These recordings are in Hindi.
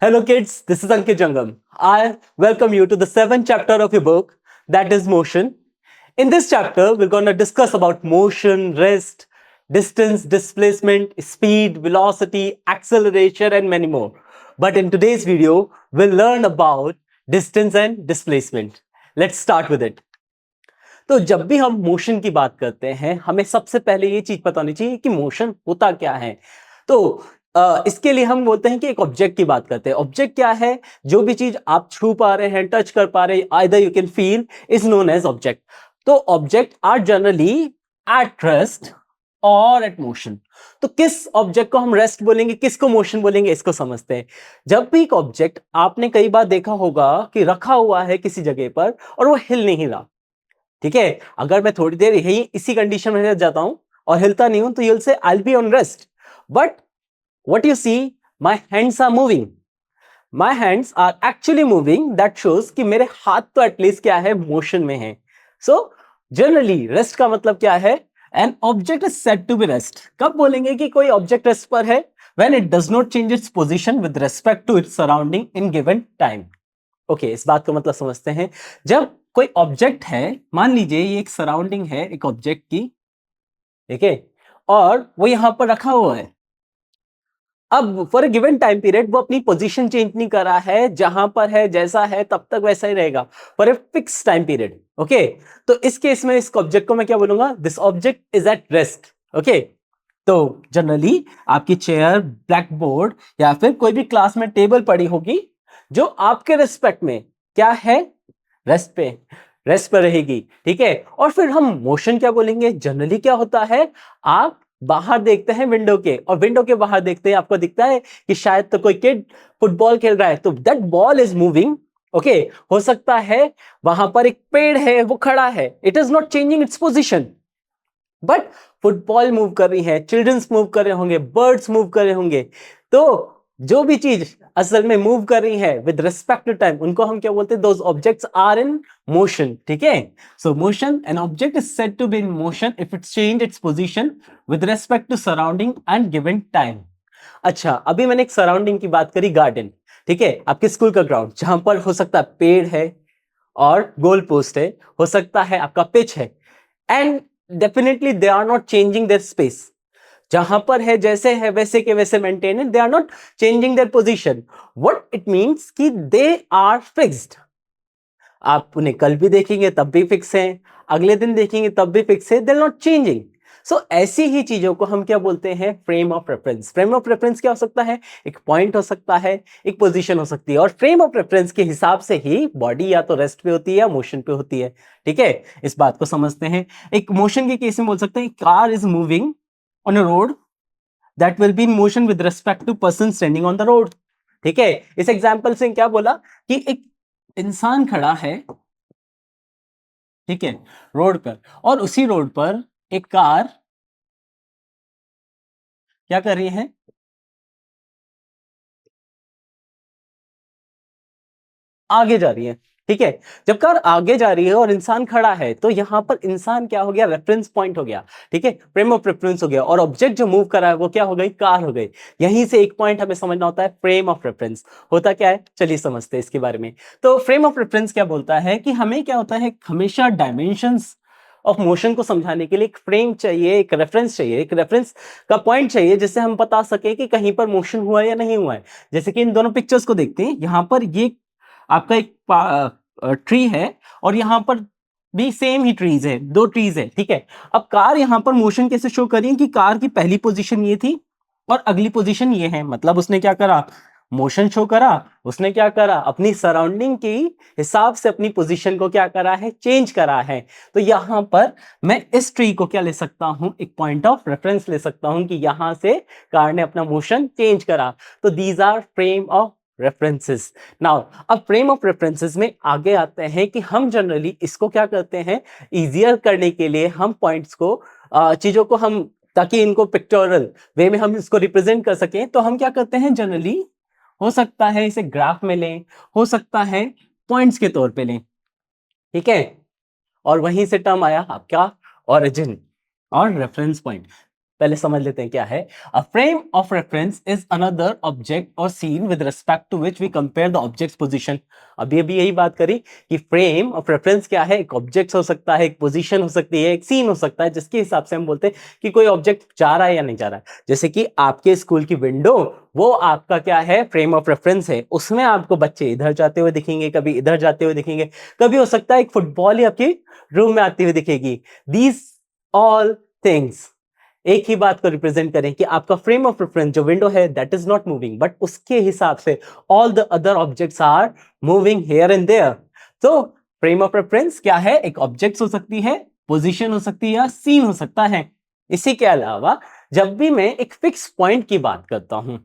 Hello kids, this is Ankit Jangam. I welcome you to the 7th chapter of your book, that is motion. In this chapter, we're going to discuss about motion, rest, distance, displacement, speed, velocity, acceleration and many more. But in today's video, we'll learn about distance and displacement. Let's start with it. तो जब भी हम मोशन की बात करते हैं हमें सबसे पहले ये चीज पता होनी चाहिए कि मोशन होता क्या है। तो इसके लिए हम बोलते हैं कि एक ऑब्जेक्ट की बात करते हैं। ऑब्जेक्ट क्या है? जो भी चीज आप छू पा रहे हैं, टच कर पा रहे हैं, either you can feel, is known as object. तो object are generally at rest or at motion. तो किस ऑब्जेक्ट को हम रेस्ट बोलेंगे, किसको मोशन बोलेंगे, इसको समझते हैं। जब भी एक ऑब्जेक्ट आपने कई बार देखा होगा कि रखा हुआ है किसी जगह पर और वो हिल नहीं रहा, ठीक है। अगर मैं थोड़ी देर यही इसी कंडीशन में रह जाता हूं और हिलता नहीं हूं तो you'll say I'll be on rest, but what you see, my hands are moving, my hands are actually moving, that shows कि मेरे हाथ तो एटलीस्ट क्या है, मोशन में है। सो जनरली रेस्ट का मतलब क्या है? An object is said to be rest. कब बोलेंगे कि कोई ऑब्जेक्ट रेस्ट पर है? when it does not change its position with respect to its surrounding in given time। Okay, इस बात का मतलब समझते हैं। जब कोई ऑब्जेक्ट है, मान लीजिए ये एक सराउंडिंग है एक ऑब्जेक्ट की, ठीक है, और वो यहां पर रखा हुआ है। अब for a given time period वो अपनी पोजीशन चेंज नहीं कर रहा है, जहां पर है जैसा है तब तक वैसा ही रहेगा for a fix time period. Okay, तो इस केस में इस ऑब्जेक्ट को मैं क्या बोलूंगा? This object is at rest. Okay, तो जनरली आपकी चेयर, ब्लैक बोर्ड या फिर कोई भी क्लास में टेबल पड़ी होगी जो आपके रिस्पेक्ट में क्या है, रेस्ट पे, रेस्ट पर रहेगी, ठीक है। और फिर हम मोशन क्या बोलेंगे? जनरली क्या होता है, आप बाहर देखते हैं विंडो के, और विंडो के बाहर देखते हैं आपको दिखता है कि शायद तो कोई किड फुटबॉल खेल रहा है, तो that ball is moving. Okay, हो सकता है वहां पर एक पेड़ है वो खड़ा है, it is not changing its position, but football move कर रही है, चिल्ड्रंस मूव कर रहे होंगे, बर्ड्स मूव कर रहे होंगे। तो जो भी चीज असल में मूव कर रही है विद रिस्पेक्ट टू टाइम, उनको हम क्या बोलते हैं? Those objects are in motion, ठीक है। So motion, an object is said to be in motion if it change its position with respect to surrounding and given time. अच्छा, अभी मैंने एक सराउंडिंग की बात करी, गार्डन, ठीक है, आपके स्कूल का ग्राउंड, जहां पर हो सकता है पेड़ है और गोल पोस्ट है, हो सकता है आपका पिच है, and definitely they are not changing their space. जहां पर है जैसे है वैसे के वैसे मेंटेन है, they are not changing their position. What it means कि दे आर फिक्स्ड। आप उन्हें कल भी देखेंगे तब भी फिक्स हैं, अगले दिन देखेंगे तब भी फिक्स है, दे आर नॉट चेंजिंग। सो ऐसी ही चीजों को हम क्या बोलते हैं? Frame of reference. Frame of reference क्या हो सकता है? एक पॉइंट हो सकता है, एक पोजीशन हो सकती है, और फ्रेम ऑफ रेफरेंस के हिसाब से ही बॉडी या तो रेस्ट पे होती है या मोशन पे होती है, ठीक है। इस बात को समझते हैं। एक मोशन के केस में बोल सकते हैं car is moving on a road that will be in motion with respect to person standing on the road, ठीक है। इस एग्जांपल से क्या बोला कि एक इंसान खड़ा है, ठीक है, रोड पर, और उसी रोड पर एक कार क्या कर रही है? आगे जा रही है, ठीक है। जब कार आगे जा रही है और इंसान खड़ा है, तो यहां पर इंसान क्या हो गया? रेफरेंस पॉइंट हो गया, ठीक है, फ्रेम ऑफ रेफरेंस हो गया, और ऑब्जेक्ट जो मूव कर रहा है वो क्या हो गई? कार हो गई। यहीं से एक पॉइंट हमें समझना होता है, फ्रेम ऑफ रेफरेंस होता क्या है, चलिए समझते हैं इसके बारे में। तो फ्रेम ऑफ रेफरेंस क्या बोलता है कि हमें क्या होता है, हमेशा डायमेंशंस ऑफ मोशन को समझाने के लिए एक फ्रेम चाहिए, एक रेफरेंस चाहिए, एक रेफरेंस का पॉइंट चाहिए, जिससे हम बता सके कि कहीं पर मोशन हुआ है या नहीं हुआ है। जैसे कि इन दोनों पिक्चर्स को देखते हैं, यहां पर ये आपका एक ट्री है और यहां पर भी सेम ही ट्रीज है, दो ट्रीज है, ठीक है। अब कार यहां पर मोशन कैसे शो करी कि कार की पहली पोजीशन ये थी और अगली पोजीशन ये है, मतलब उसने क्या करा? मोशन शो करा। उसने क्या करा? अपनी सराउंडिंग की हिसाब से अपनी पोजीशन को क्या करा है? चेंज करा है। तो यहां पर मैं इस ट्री को क्या ले सकता हूं? एक पॉइंट ऑफ रेफरेंस ले सकता हूं कि यहां से कार ने अपना मोशन चेंज करा। तो these are frame of references. Now अब फ्रेम ऑफ रेफरेंसेस में आगे आते हैं कि हम जनरली इसको क्या करते हैं? इजियर करने के लिए हम पॉइंट्स को, चीजों को हम, ताकि इनको पिक्टोरियल वे में हम इसको रिप्रेजेंट कर सकें, तो हम क्या करते हैं जनरली, हो सकता है इसे ग्राफ में लें, हो सकता है पॉइंट्स के तौर पे लें, ठीक है। और वहीं से टर्म आया आपका ओरिजिन और रेफरेंस पॉइंट। पहले समझ लेते हैं क्या है। A frame of reference is another object or seen with respect to which we compare the objects position. अभी अभी यही बात करी कि फ्रेम ऑफ रेफरेंस क्या है, एक ऑब्जेक्ट हो सकता है, एक पोजीशन हो सकती है, एक सीन हो सकता है, जिसके हिसाब से हम बोलते हैं कि कोई ऑब्जेक्ट जा रहा है या नहीं जा रहा है। जैसे कि आपके स्कूल की विंडो, वो आपका क्या है, फ्रेम ऑफ रेफरेंस है। उसमें आपको बच्चे इधर जाते हुए दिखेंगे, कभी इधर जाते हुए दिखेंगे, कभी हो सकता है एक फुटबॉल ही आपकी रूम में आती हुई दिखेगी। दीज ऑल थिंग्स एक ही बात को रिप्रेजेंट करें कि आपका फ्रेम ऑफ रेफरेंस जो विंडो है that is not moving, but उसके हिसाब से all the other objects are moving here and there. तो फ्रेम ऑफ रेफरेंस क्या है, एक ऑब्जेक्ट हो सकती है, पोजीशन हो सकती है, या सीन हो सकता है। इसी के अलावा जब भी मैं एक फिक्स पॉइंट की बात करता हूं,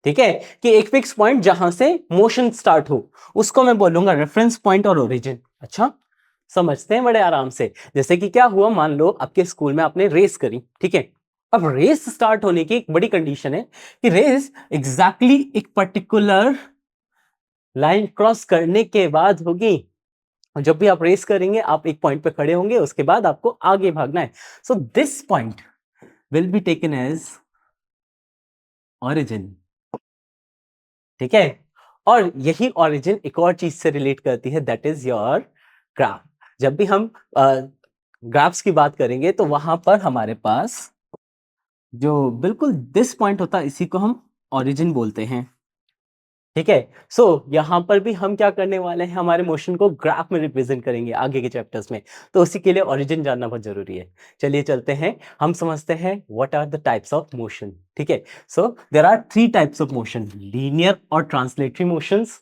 ठीक है, कि एक फिक्स पॉइंट जहां से मोशन स्टार्ट हो, उसको मैं बोलूंगा रेफरेंस पॉइंट और ओरिजिन। अच्छा, समझते हैं बड़े आराम से। जैसे कि क्या हुआ, मान लो आपके स्कूल में आपने रेस करी, ठीक है। अब रेस स्टार्ट होने की एक बड़ी कंडीशन है कि रेस एग्जैक्टली एक पर्टिकुलर लाइन क्रॉस करने के बाद होगी। और जब भी आप रेस करेंगे, आप एक पॉइंट पे खड़े होंगे, उसके बाद आपको आगे भागना है। So this point will be taken as origin, ठीक है। और यही ऑरिजिन एक और चीज से रिलेट करती है, दैट इज योर ग्राफ। जब भी हम ग्राफ्स की बात करेंगे तो वहां पर हमारे पास जो बिल्कुल दिस पॉइंट होता है, इसी को हम ओरिजिन बोलते हैं, ठीक है। सो यहां पर भी हम क्या करने वाले हैं, हमारे मोशन को ग्राफ में रिप्रेजेंट करेंगे आगे के चैप्टर्स में। तो उसी के लिए ओरिजिन जानना बहुत जरूरी है। चलिए चलते हैं, हम समझते हैं what are the types of motion, ठीक है। So there are three types of motion, linear or translatory motions,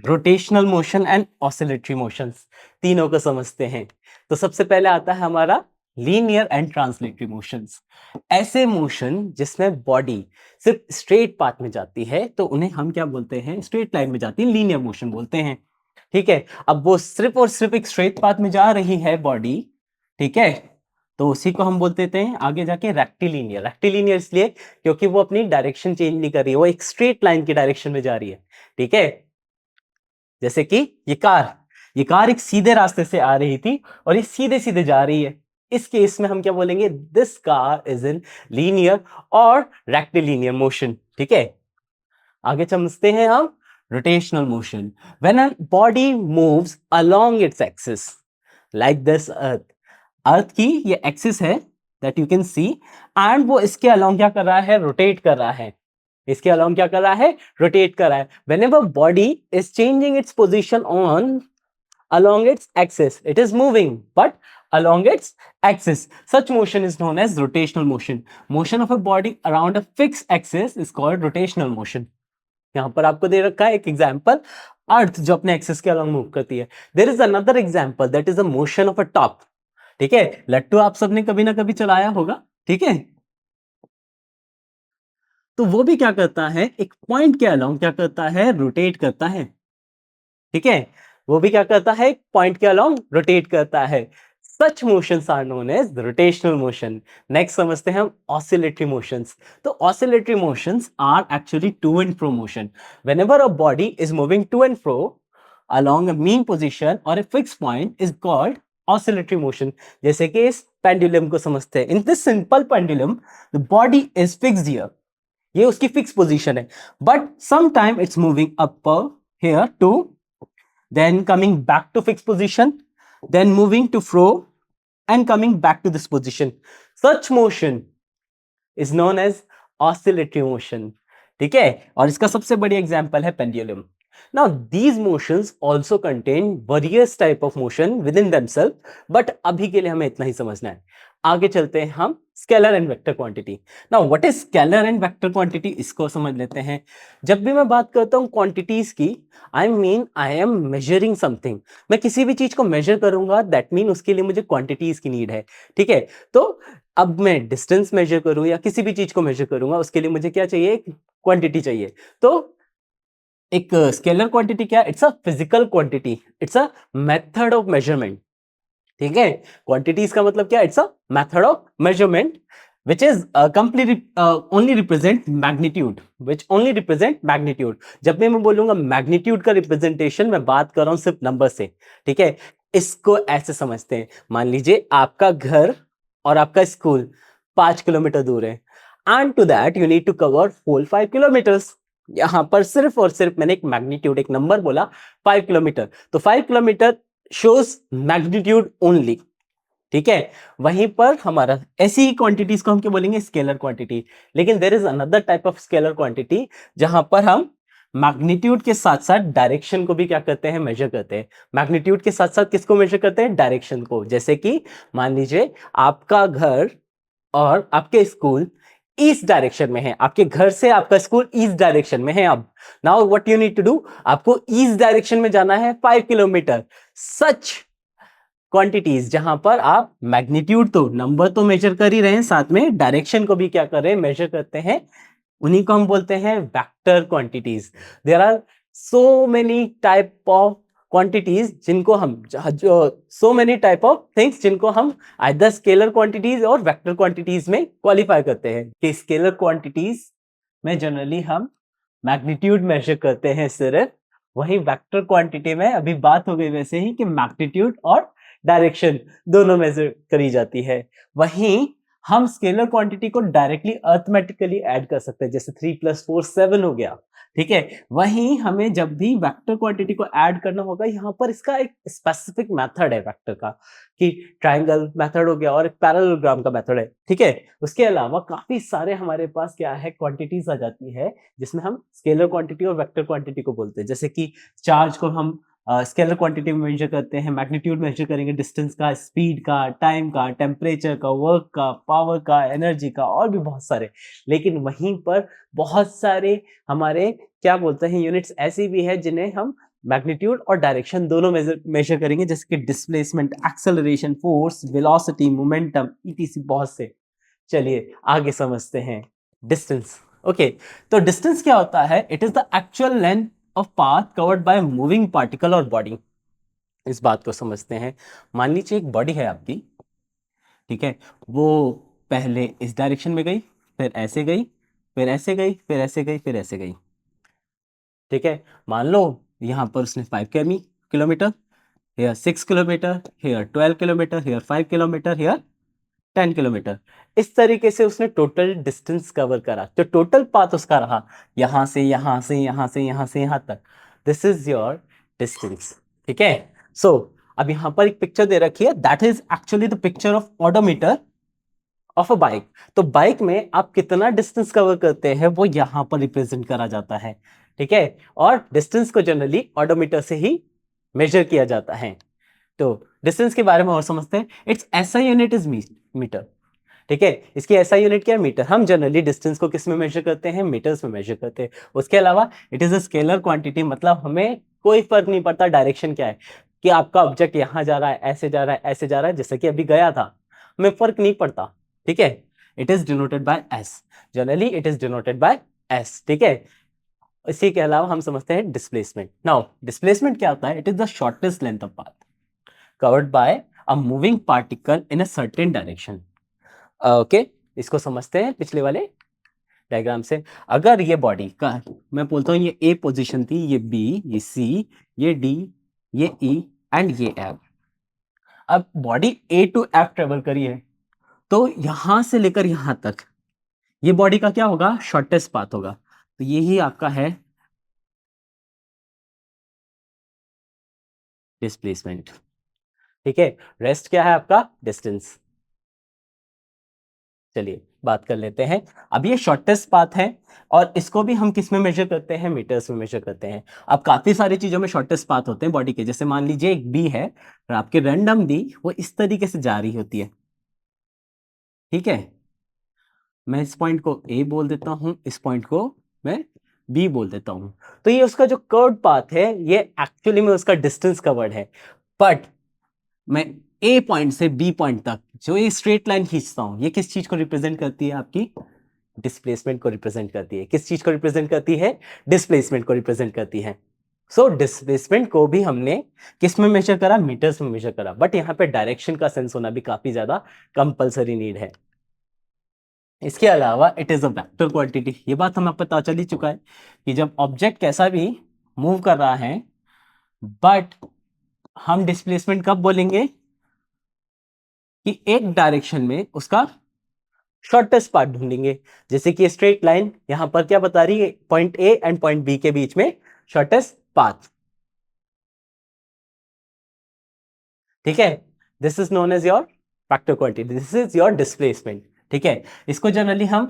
rotational motion and oscillatory motions. तीनों को समझते हैं। तो सबसे पहले आता है हमारा लीनियर एंड ट्रांसलेटरी मोशंस। ऐसे मोशन जिसमें बॉडी सिर्फ स्ट्रेट पाथ में जाती है, तो उन्हें हम क्या बोलते हैं, स्ट्रेट लाइन में जाती है, लीनियर मोशन बोलते हैं, ठीक है। अब वो सिर्फ और सिर्फ एक स्ट्रेट पाथ में जा रही है बॉडी, ठीक है, तो उसी को हम बोलते हैं आगे जाके रेक्टिलिनियर। रेक्टिलिनियर इसलिए क्योंकि वो अपनी डायरेक्शन चेंज नहीं कर रही है, वो एक स्ट्रेट लाइन की डायरेक्शन में जा रही है, ठीक है। जैसे कि ये कार एक सीधे रास्ते से आ रही थी और ये सीधे सीधे जा रही है। इस केस में हम क्या बोलेंगे, this car is in linear और रेक्टिलिनियर मोशन, ठीक है। आगे समझते हैं हम rotational motion. When a body moves along its axis like this earth की ये एक्सिस है that you can see, and वो इसके अलोंग क्या कर रहा है, रोटेट कर रहा है। इसके अलोंग क्या कर रहा है, रोटेट कर रहा है। whenever body is changing its position on along its axis, it is moving but along its axis, such motion is known as rotational motion. Motion of a body around a fixed axis is called rotational motion. यहां पर आपको दे रखा है एक एग्जांपल, अर्थ जो अपने एक्सिस के अलोंग मूव करती है। There is another example that is the motion of a top, ठीक है। लट्टू आप सबने कभी ना कभी चलाया होगा, ठीक है। तो वो भी क्या करता है, एक पॉइंट के अलोंग क्या करता है, रोटेट करता है, ठीक है। वो भी क्या करता है, एक पॉइंट के अलोंग रोटेट करता है। Such motions are known as rotational motion. Next समझते हैं हम ऑसिलेटरी मोशंस। तो oscillatory motions are actually to and fro motion. Whenever a body is moving to and fro along a mean position or a fixed point is called oscillatory motion. जैसे कि इस पेंडुलम को समझते हैं। In this simple pendulum, the body is fixed here. ये उसकी फिक्स पोजीशन है, but some time it's moving up here to, then coming back to fixed position, then moving to fro and coming back to this position. Such motion is known as oscillatory motion, ठीक है। और इसका सबसे बड़ी एग्जांपल है pendulum. Now these motions also contain various type of motion within themselves, but अभी के लिए हमें इतना ही समझना है। आगे चलते हैं हम scalar and vector quantity. Now what is scalar and vector quantity, इसको समझ लेते हैं। जब भी मैं बात करता हूं क्वांटिटीज की, आई एम मेजरिंग समथिंग। मैं किसी भी चीज को मेजर करूंगा, दैट मीन उसके लिए मुझे क्वांटिटीज की नीड है, ठीक है। तो अब मैं डिस्टेंस मेजर करूं या किसी भी चीज को मेजर करूंगा, उसके लिए मुझे क्या चाहिए, क्वांटिटी चाहिए। तो एक स्केलर क्वांटिटी क्या है, it's a physical quantity, it's a method of measurement, ठीक है। क्वांटिटीज का मतलब क्या, it's a method of measurement which is completely only represent magnitude, which only represent magnitude. जब भी मैं बोलूंगा मैग्नीट्यूड का रिप्रेजेंटेशन, मैं बात कर रहा हूं सिर्फ नंबर से, ठीक है। इसको ऐसे समझते हैं, मान लीजिए आपका घर और आपका स्कूल 5 किलोमीटर दूर है, and to that you need to cover whole 5 kilometres. यहां पर सिर्फ और सिर्फ मैंने एक मैग्नीट्यूड, एक नंबर बोला 5 किलोमीटर, तो 5 किलोमीटर शोज मैग्नीट्यूड ओनली, ठीक है। वहीं पर हमारा ऐसी क्वांटिटीज को हम क्या बोलेंगे, स्केलर क्वांटिटी। लेकिन there is another type of scalar quantity जहां पर हम मैग्नीट्यूड के साथ साथ डायरेक्शन को भी क्या करते हैं, मेजर करते हैं। मैग्नीट्यूड के साथ साथ किसको मेजर करते हैं, डायरेक्शन को। जैसे कि मान लीजिए आपका घर और आपके स्कूल ईस्ट डायरेक्शन में है, आपके घर से आपका स्कूल ईस्ट डायरेक्शन में है। अब now what you need to do, आपको ईस्ट डायरेक्शन में जाना है 5 किलोमीटर। सच क्वांटिटीज जहां पर आप मैग्नीट्यूड तो नंबर तो मेजर कर ही रहे हैं, साथ में डायरेक्शन को भी क्या कर रहे हैं, मेजर करते हैं, उन्हीं को हम बोलते हैं vector quantities. There are so many type of quantities जिनको हम so many type of things जिनको हम आइदर स्केलर क्वांटिटीज और वेक्टर क्वांटिटीज में क्वालिफाई करते हैं। कि स्केलर क्वांटिटीज में जनरली हम मैग्नीट्यूड मेजर करते हैं सिर्फ, वही वेक्टर क्वांटिटी में अभी बात हो गई वैसे ही कि मैग्नीट्यूड और डायरेक्शन दोनों मेजर करी जाती है। वहीं हम स्केलर क्वांटिटी को डायरेक्टली अर्थमेटिकली ऐड कर सकते हैं, जैसे 3 + 4 7 हो गया, ठीक है। वहीं हमें जब भी वेक्टर क्वांटिटी को ऐड करना होगा, यहाँ पर इसका एक स्पेसिफिक मेथड है वेक्टर का, कि ट्रायंगल मेथड हो गया और एक पैरेललोग्राम का मेथड है, ठीक है। उसके अलावा काफी सारे हमारे पास क्या है, क्वांटिटीज आ जाती है जिसमें हम स्केलर क्वांटिटी और वेक्टर क्वांटिटी को बोलते हैं। जैसे कि चार्ज को हम स्केलर क्वांटिटी में मेजर करते हैं, मैग्नीट्यूड मेजर करेंगे डिस्टेंस का, स्पीड का, टाइम का, टेम्परेचर का, वर्क का, पावर का, एनर्जी का, और भी बहुत सारे। लेकिन वहीं पर बहुत सारे हमारे क्या बोलते हैं यूनिट्स ऐसी भी है जिन्हें हम मैग्नीट्यूड और डायरेक्शन दोनों मेजर करेंगे, जैसे कि displacement, acceleration, force, velocity, momentum, etc, बहुत से। चलिए आगे समझते हैं डिस्टेंस। ओके, तो डिस्टेंस क्या होता है, it is the actual length of path covered by moving particle और बॉडी। इस बात को समझते हैं। मान लीजिए एक बॉडी है आपकी, ठीक है, वो पहले इस डायरेक्शन में गई, फिर ऐसे गई, फिर ऐसे गई, फिर ऐसे गई, फिर ऐसे गई, ठीक है। मान लो यहां पर उसने 5 kilometre, here 6 kilometre, here 12 kilometre, here 5 kilometre, here 10 kilometre, इस तरीके से उसने टोटल डिस्टेंस कवर करा। तो टोटल पाथ उसका रहा यहां से यहां से यहां से यहां से यहां तक। दिस इज योर डिस्टेंस, ठीक है। सो अब यहां पर एक पिक्चर दे रखी है, that is actually the picture of odometer of a bike. तो बाइक में आप कितना डिस्टेंस कवर करते हैं वो यहां पर रिप्रेजेंट करा जाता है, ठीक है। और डिस्टेंस को जनरली ओडोमीटर से ही मेजर किया जाता है। तो डिस्टेंस के बारे में और समझते हैं। Its SI unit is metre, ठीक है। इसकी एसआई यूनिट क्या है, मीटर। हम जनरली डिस्टेंस को किस में मेजर करते हैं, मीटर्स में मेजर करते हैं। उसके अलावा it is a scalar quantity, मतलब हमें कोई फर्क नहीं पड़ता डायरेक्शन क्या है, कि आपका ऑब्जेक्ट यहां जा रहा है, ऐसे जा रहा है, ऐसे जा रहा है, जैसे कि अभी गया था, हमें फर्क नहीं पड़ता, ठीक है। It is denoted by S, generally it is denoted by S, ठीक है। इसी के अलावा हम समझते हैं डिस्प्लेसमेंट। नाउ डिस्प्लेसमेंट क्या होता है, it is the shortest length of path covered bye a moving particle in a certain direction. Okay, इसको समझते हैं पिछले वाले डायग्राम से। अगर ये बॉडी का, मैं बोलता हूं ये ए पोजीशन थी, ये बी, ये सी, ये डी, ये ई एंड ये एफ। अब body A to F travel करी है, तो यहां से लेकर यहां तक ये बॉडी का क्या होगा, शॉर्टेस्ट पाथ होगा। तो यही आपका है डिस्प्लेसमेंट, ठीक है। रेस्ट क्या है आपका, डिस्टेंस। चलिए बात कर लेते हैं। अब ये शॉर्टेस्ट पाथ है और इसको भी हम किस में मेजर करते हैं, मीटर्स में मेजर करते हैं। अब काफी सारी चीजों में शॉर्टेस्ट पाथ होते हैं बॉडी के, जैसे मान लीजिए एक बी है और आपकी रैंडम बी वो इस तरीके से जा रही होती है, ठीक है। मैं इस पॉइंट को ए बोल देता हूं, इस पॉइंट को मैं बी बोल देता हूं। तो ये उसका जो कर्व पाथ है, ये एक्चुअली में उसका डिस्टेंस कवर्ड है। बट मैं ए पॉइंट से बी पॉइंट तक जो ये स्ट्रेट लाइन खींचता हूं, ये किस चीज को रिप्रेजेंट करती है, आपकी डिस्प्लेसमेंट को रिप्रेजेंट करती है। किस चीज को रिप्रेजेंट करती है, डिस्प्लेसमेंट को रिप्रेजेंट करती है। सो डिस्प्लेसमेंट को भी हमने किस में मेजर करा, मीटर्स में मेजर करा। बट यहाँ पे डायरेक्शन का सेंस होना भी काफी ज्यादा कंपलसरी नीड है। इसके अलावा it is a vector quantity. ये बात हमें पता चल ही चुका है कि जब ऑब्जेक्ट कैसा भी मूव कर रहा है, बट हम डिस्प्लेसमेंट कब बोलेंगे, कि एक डायरेक्शन में उसका शॉर्टेस्ट पाथ ढूंढेंगे। जैसे कि स्ट्रेट लाइन यहां पर क्या बता रही है, point A and point B के बीच में शॉर्टेस्ट पाथ। ठीक है, this is known as your vector quantity, this is your displacement. ठीक है, इसको जनरली हम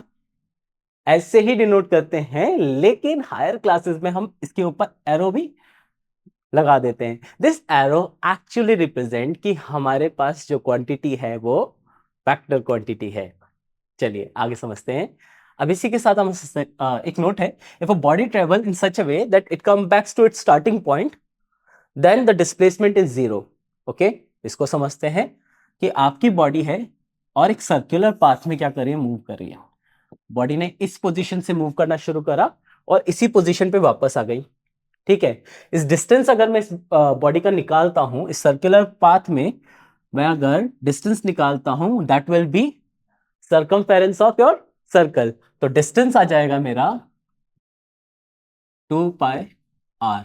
ऐसे ही डिनोट करते हैं, लेकिन हायर क्लासेस में हम इसके ऊपर एरो भी लगा देते हैं। दिस एरो एक्चुअली रिप्रेजेंट कि हमारे पास जो क्वांटिटी है वो वेक्टर क्वांटिटी है। चलिए आगे समझते हैं। अब इसी के साथ हम एक नोट है, if a body travel in such a way that it come backs to its starting point then the displacement is zero. Okay, इसको समझते हैं कि आपकी बॉडी है और एक सर्कुलर पाथ में क्या कर रही है, मूव कर रही है। बॉडी ने इस पोजीशन से मूव करना शुरू करा और इसी पोजीशन पे वापस आ गई। ठीक है, इस डिस्टेंस अगर मैं इस बॉडी का निकालता हूं, इस सर्कुलर पाथ में मैं अगर डिस्टेंस निकालता हूं, that will be circumference of your circle. तो डिस्टेंस आ जाएगा मेरा 2πr।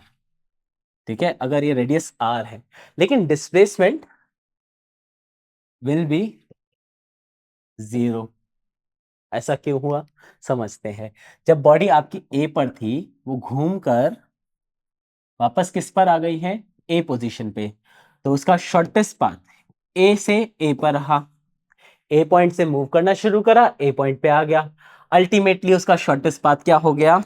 ठीक है, अगर ये रेडियस r है, लेकिन डिस्प्लेसमेंट विल बी जीरो। ऐसा क्यों हुआ, समझते हैं। जब बॉडी आपकी ए पर थी, वो घूमकर वापस किस पर आ गई है, ए पोजीशन पे, तो उसका शॉर्टेस्ट पाथ ए से ए पर रहा। ए पॉइंट से मूव करना शुरू करा, ए पॉइंट पे आ गया, अल्टीमेटली उसका शॉर्टेस्ट पाथ क्या हो गया,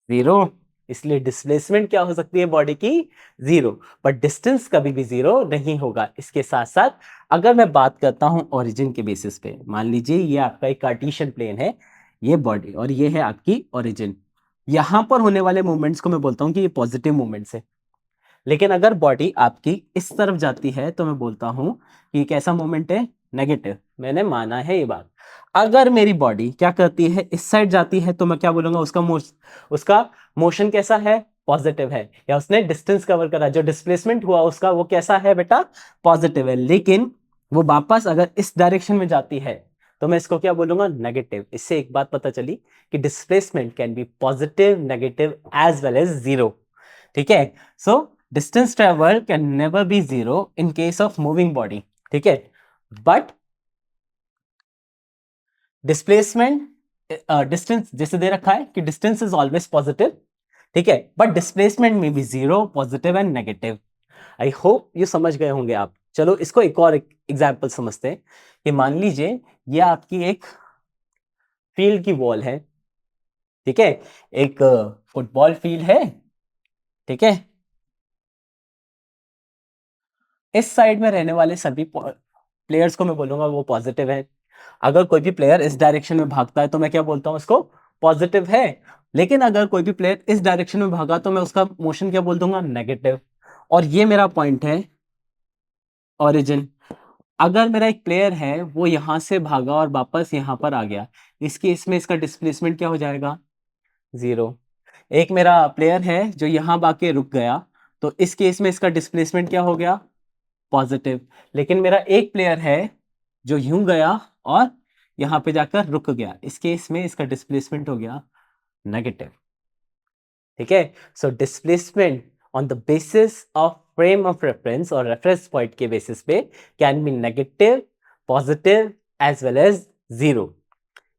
जीरो। इसलिए डिस्प्लेसमेंट क्या हो सकती है बॉडी की, जीरो। बट डिस्टेंस कभी भी जीरो नहीं होगा। इसके साथ साथ अगर मैं बात करता हूं ओरिजिन के बेसिस पे, मान लीजिए ये आपका एक कार्टेशियन प्लेन है, ये बॉडी और ये है आपकी ओरिजिन, यहां पर होने वाले मूवमेंट्स को मैं बोलता हूं कि ये पॉजिटिव मूवमेंट्स है। लेकिन अगर बॉडी आपकी इस तरफ जाती है तो मैं बोलता हूं कि कैसा मूवमेंट है, नेगेटिव। मैंने माना है ये बात। अगर मेरी बॉडी क्या करती है, इस साइड जाती है, तो मैं क्या बोलूंगा, उसका मोशन कैसा है, पॉजिटिव है, या उसने डिस्टेंस कवर करा, जो डिस्प्लेसमेंट हुआ उसका वो कैसा है बेटा, पॉजिटिव है। लेकिन वो वापस अगर इस डायरेक्शन में जाती है तो मैं इसको क्या बोलूंगा, नेगेटिव। इससे एक बात पता चली कि displacement can be positive, negative as well as zero. ठीक है, सो distance travel can never be zero in case of moving body. ठीक है, but displacement distance जैसे दे रखा है कि distance is always positive। ठीक है, but displacement may be zero, positive and negative। I hope ये समझ गए होंगे आप। चलो इसको एक और एग्जाम्पल समझते हैं कि मान लीजिए ये आपकी एक फील्ड की वॉल है। ठीक है, एक फुटबॉल फील्ड है। ठीक है, इस साइड में रहने वाले सभी प्लेयर्स को मैं बोलूंगा वो पॉजिटिव है। अगर कोई भी प्लेयर इस डायरेक्शन में भागता है तो मैं क्या बोलता हूं, उसको पॉजिटिव है। लेकिन अगर कोई भी प्लेयर इस डायरेक्शन में भागा तो मैं उसका मोशन क्या बोल दूंगा, नेगेटिव। और ये मेरा पॉइंट है ओरिजिन। अगर मेरा एक प्लेयर है वो यहां से भागा और वापस यहां पर आ गया, इस केस में इसका डिस्प्लेसमेंट क्या हो जाएगा, जीरो। एक मेरा प्लेयर है जो यहां भाग रुक गया, तो इस केस में इसका डिस्प्लेसमेंट क्या हो गया, पॉजिटिव। लेकिन मेरा एक प्लेयर है जो यूं गया और यहां पे जाकर रुक गया, इस केस में इसका डिस्प्लेसमेंट हो गया नेगेटिव। ठीक है, so displacement on the basis of frame of reference और रेफरेंस पॉइंट के बेसिस पे can be negative, positive as well as zero.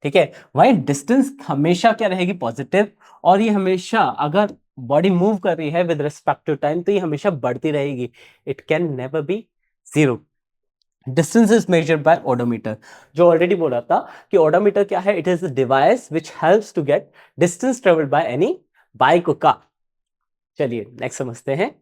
ठीक है, वही डिस्टेंस हमेशा क्या रहेगी, पॉजिटिव। और ये हमेशा अगर बॉडी मूव कर रही है विद रिस्पेक्ट टू टाइम तो ये हमेशा बढ़ती रहेगी, it can never be zero. Distance is measured by odometer. जो ऑलरेडी बोला था कि ओडोमीटर क्या है, it is a device which helps to get distance travelled by any bike और कार। चलिए नेक्स्ट समझते हैं।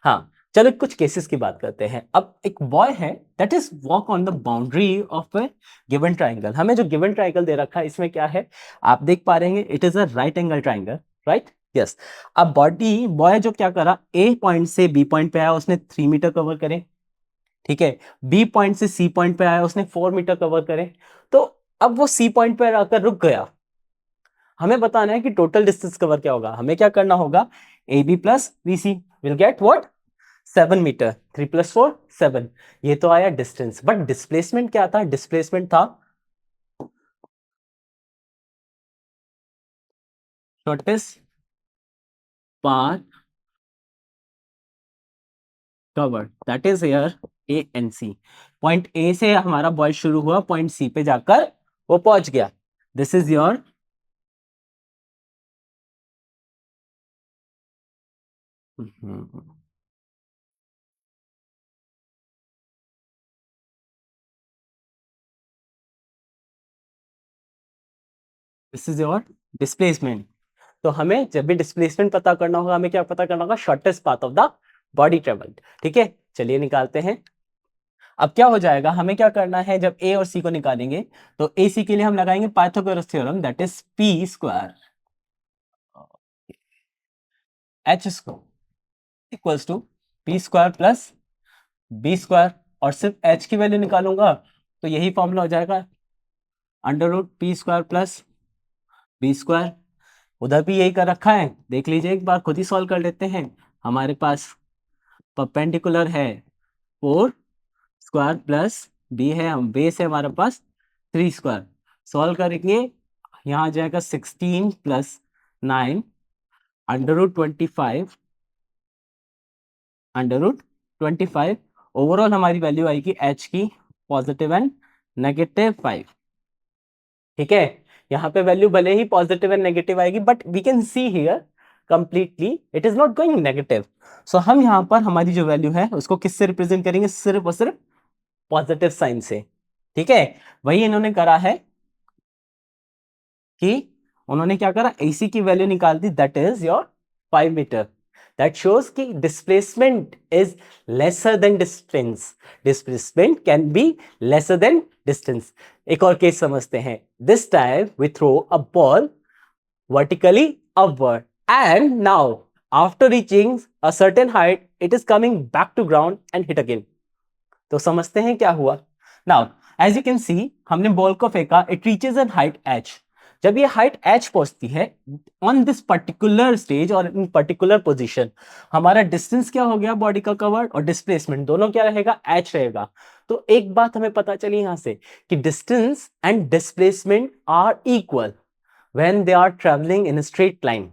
हाँ, चलो कुछ केसेस की बात करते हैं। अब एक बॉय है that is walk on the boundary of A given triangle. हमें जो गिवन ट्राइंगल दे रखा है इसमें क्या है, आप देख पा रहे हैं, it is a right angle triangle, right, yes. अब बॉय जो क्या करा, ए पॉइंट से बी पॉइंट पे आया, उसने 3 मीटर कवर करे। ठीक है, बी पॉइंट से सी पॉइंट पे आया, उसने 4 मीटर कवर करे। तो अब वो सी पॉइंट पे आकर रुक गया। हमें बताना है कि टोटल डिस्टेंस कवर क्या होगा। हमें क्या करना होगा, A B plus B C will get what, 7 metre. 3 + 4 7। ये तो आया डिस्टेंस, बट डिस्प्लेसमेंट क्या था, डिस्प्लेसमेंट था shortest path covered, that is here A and C. Point A से हमारा बॉय शुरू हुआ, पॉइंट सी पे जाकर वो पहुंच गया. This is your this is your displacement. तो हमें जब भी डिस्प्लेसमेंट पता करना होगा, हमें क्या पता करना होगा? Shortest path of the body travelled. ठीक है, चलिए निकालते हैं. अब क्या हो जाएगा, हमें क्या करना है, जब ए और सी को निकालेंगे तो ए सी के लिए हम लगाएंगे Pythagoras theorem, that is P square H square equals to P square plus B square. और सिर्फ एच की वैल्यू निकालूंगा तो यही फॉर्मूला हो जाएगा, under root P square plus B square. उधर भी यही कर रखा है, देख लीजिए एक बार, खुद ही सॉल्व कर लेते हैं. हमारे पास परपेंडिकुलर है 4 स्क्वायर प्लस बी है, हम बेस है हमारे पास 3 स्क्वायर. सॉल्व करेंगे, यहाँ आ जाएगा 16 plus 9 under root 25 under root 25. Overall हमारी वैल्यू आएगी एच की पॉजिटिव एंड -5. ठीक है, यहाँ पे वैल्यू भले ही पॉजिटिव एंड नेगेटिव आएगी, but we can see here completely it is not going negative. So हम यहाँ पर हमारी जो वैल्यू है उसको किससे रिप्रेजेंट करेंगे? सिर्फ और सिर्फ पॉजिटिव साइन से. ठीक है, वही इन्होंने करा है कि उन्होंने क्या करा, एसी की वैल्यू निकाल दी, that is your 5 metre. That shows कि displacement is lesser than distance. Displacement can be lesser than distance. एक और केस समझते हैं. This time we throw a ball vertically upward, and now after reaching a certain height it is coming back to ground and hit again. तो समझते हैं क्या हुआ. Now as you can see, हमने बॉल को फेंका, it reaches an height h. जब ये हाइट h पहुंचती है ऑन दिस पर्टिकुलर स्टेज और इन पर्टिकुलर पोजीशन, हमारा डिस्टेंस क्या हो गया बॉडी का कवर्ड, और डिस्प्लेसमेंट दोनों क्या रहेगा? h रहेगा. तो एक बात हमें पता चली यहां से कि distance and displacement are equal when they are traveling in a straight line.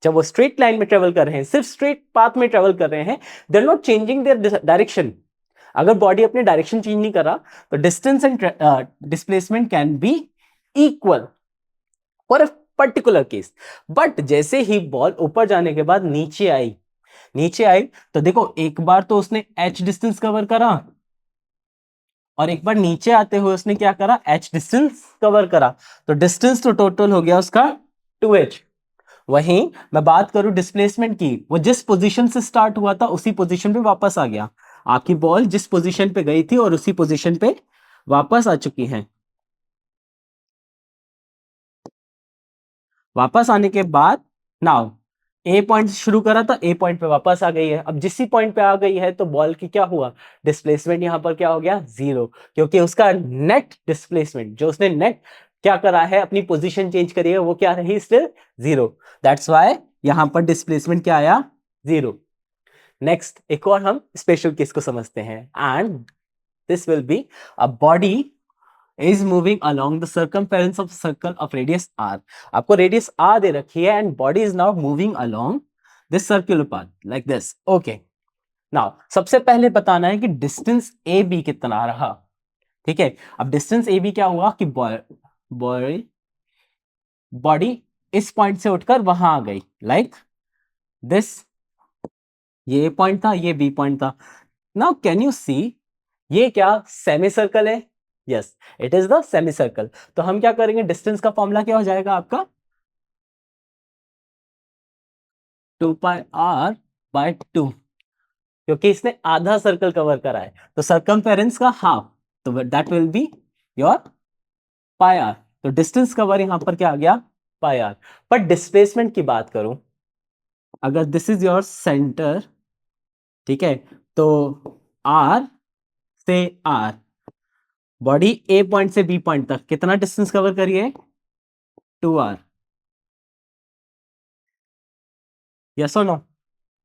जब वो स्ट्रेट लाइन में ट्रेवल कर रहे हैं, सिर्फ स्ट्रेट पाथ में ट्रेवल कर रहे हैं, they are not changing their direction. अगर बॉडी अपने डायरेक्शन चेंज नहीं कर रहा तो distance and displacement can be equal for a particular case. But जैसे ही बॉल ऊपर जाने के बाद नीचे आई तो देखो, एक बार तो उसने h डिस्टेंस कवर करा और एक बार नीचे आते हुए उसने क्या करा, h डिस्टेंस कवर करा. तो डिस्टेंस तो टोटल हो गया उसका 2h. वहीं मैं बात करूं डिस्प्लेसमेंट की, वो जिस पोजीशन से स्टार्ट हुआ था उसी पोजीशन पे वापस आ गया. आपकी बॉल जिस पोजीशन पे गई थी और उसी पोजीशन पे वापस आ चुकी है. वापस आने के बाद नाउ ए पॉइंट शुरू करा था, ए पॉइंट पे वापस आ गई है. अब जिस पॉइंट पे आ गई है तो बॉल की क्या हुआ, डिस्प्लेसमेंट यहां पर क्या हो गया, 0. क्योंकि उसका नेट डिस्प्लेसमेंट, जो उसने नेट क्या करा है, अपनी पोजीशन चेंज करी है, वो क्या रही, स्टिल 0. दैट्स व्हाई यहां पर डिस्प्लेसमेंट क्या आया, 0. नेक्स्ट एक और हम स्पेशल केस को समझते हैं, and this will be a body is moving along the circumference of circle of radius r. आपको रेडियस r दे रखी है and body is now moving along this circular path like this. Okay. Now सबसे पहले बताना है कि डिस्टेंस ए बी कितना रहा. ठीक है, अब डिस्टेंस ए बी क्या हुआ कि बॉडी इस पॉइंट से उठकर वहां आ गई, लाइक दिस. ये पॉइंट था, ये बी पॉइंट था. नाउ कैन यू सी, ये क्या सेमी सर्कल है? Yes, it is the semi circle. तो हम क्या करेंगे, डिस्टेंस का फॉर्मूला क्या हो जाएगा आपका, 2πr/2, क्योंकि इसने आधा सर्कल कवर करा है तो सर्कमफेरेंस का हाफ, तो that will be your πr. तो डिस्टेंस कवर यहां पर क्या आ गया, πr. पर डिस्प्लेसमेंट की बात करूं, अगर दिस इज योर सेंटर, ठीक है, तो r से r, बॉडी ए पॉइंट से बी पॉइंट तक कितना डिस्टेंस कवर करिए, 2r. यस और नो?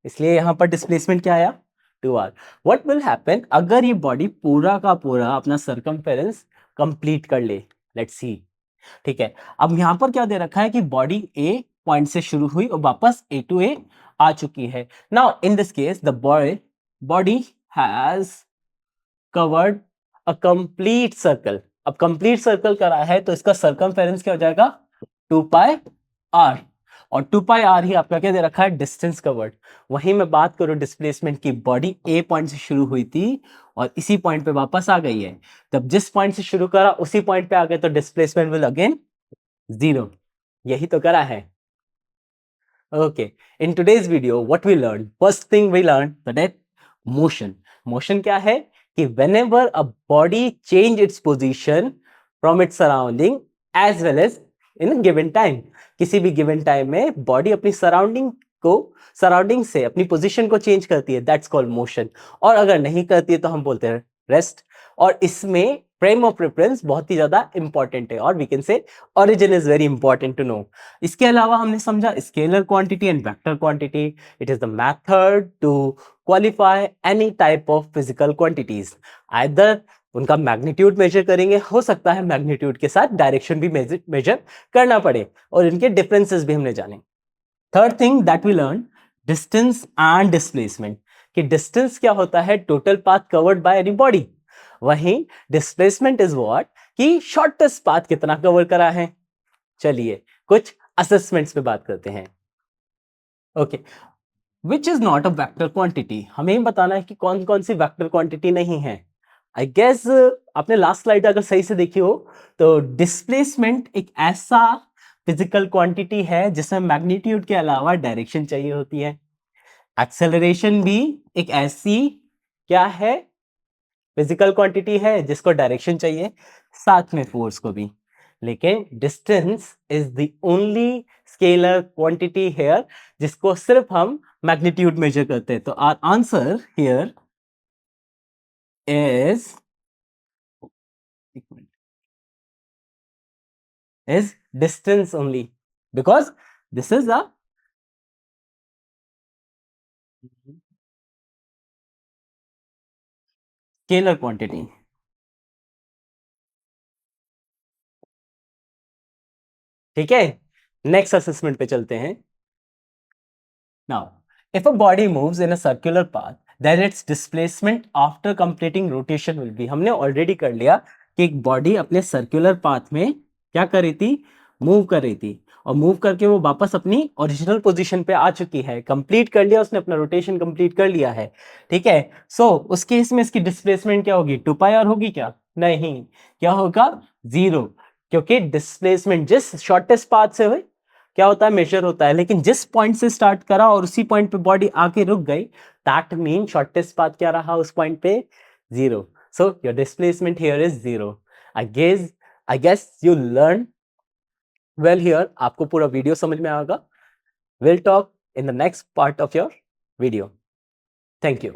इसलिए यहां पर डिस्प्लेसमेंट क्या आया, 2r. व्हाट विल हैपन अगर ये बॉडी पूरा का पूरा अपना सर्कमफेरेंस कंप्लीट कर ले, लेट्स सी. ठीक है, अब यहां पर क्या दे रखा है कि बॉडी ए पॉइंट से शुरू हुई और वापस ए टू ए आ चुकी है. Now in this case the body has covered a complete circle. अब कंप्लीट सर्कल करा है तो इसका सरकमफेरेंस क्या हो जाएगा 2πr, और 2πr ही आपका क्या दे रखा है डिस्टेंस कवर्ड। वहीं मैं बात करूं डिस्प्लेसमेंट की, बॉडी ए पॉइंट से शुरू हुई थी और इसी पॉइंट पे वापस आ गई है, तब जिस पॉइंट से शुरू करा उसी पॉइंट पे आ गए तो डिस्प्लेसमेंट विल अगेन 0। यही तो करा है। Okay, in today's video, what we learned, first thing we learned that motion. Motion क्या है कि whenever a body change its position from its surrounding as well as in a given time, किसी भी given time में body अपनी surrounding से अपनी position को change करती है, that's called motion। और अगर नहीं करती है तो हम बोलते हैं rest। और इसमें फ्रेम ऑफ रेफरेंस बहुत ही ज्यादा इंपॉर्टेंट है, और we can say origin is very important to know. इसके अलावा हमने समझा scalar quantity and vector quantity. It is the method to qualify any type of physical quantities. Either उनका मैग्नीट्यूड मेजर करेंगे, हो सकता है मैग्नीट्यूड के साथ डायरेक्शन भी मेजर करना पड़े, और इनके डिफरेंसेस भी हमने जाने। Third thing that we learn, distance and displacement. कि डिस्टेंस क्या होता है, total path covered by any body. वहीं डिस्प्लेसमेंट इज व्हाट, कि शॉर्टेस्ट पाथ कितना कवर करा है। चलिए कुछ असेसमेंट्स पे बात करते हैं। Okay, which is not a vector quantity. हमें ही बताना है कि कौन कौन सी वेक्टर क्वांटिटी नहीं है। आई गेस आपने लास्ट स्लाइड अगर सही से देखी हो तो डिस्प्लेसमेंट एक ऐसा फिजिकल क्वांटिटी है जिसमें मैग्नीट्यूड के अलावा डायरेक्शन चाहिए होती है। एक्सेलरेशन भी एक ऐसी क्या है फिजिकल क्वांटिटी है जिसको डायरेक्शन चाहिए, साथ में फोर्स को भी। लेकिन distance is the only scalar quantity here जिसको सिर्फ हम मैग्नीट्यूड मेजर करते हैं। तो our answer here is distance only, because this is a scalar quantity. ठीक है, नेक्स्ट असेसमेंट पे चलते हैं। Now if a body moves in a circular path then its displacement after completing rotation will be. हमने ऑलरेडी कर लिया कि एक बॉडी अपने सर्कुलर पाथ में क्या कर रही थी, मूव कर रही थी, और मूव करके वो वापस अपनी ओरिजिनल पोजीशन पे आ चुकी है, कंप्लीट कर लिया उसने, अपना रोटेशन कंप्लीट कर लिया है। ठीक है, सो उस केस में इसकी डिस्प्लेसमेंट क्या होगी, 2πr होगी क्या, नहीं, क्या होगा 0, क्योंकि डिस्प्लेसमेंट जिस शॉर्टेस्ट पाथ से हुई क्या होता है, मेजर होता है। लेकिन जिस पॉइंट से स्टार्ट करा और उसी पॉइंट पे बॉडी आके रुक गई, दैट मीन शॉर्टेस्ट पाथ क्या रहा उस पॉइंट पे, 0। So your displacement here is 0। I guess you learn well here. आपको पूरा वीडियो समझ में आएगा। Will talk in the next part of your video. Thank you.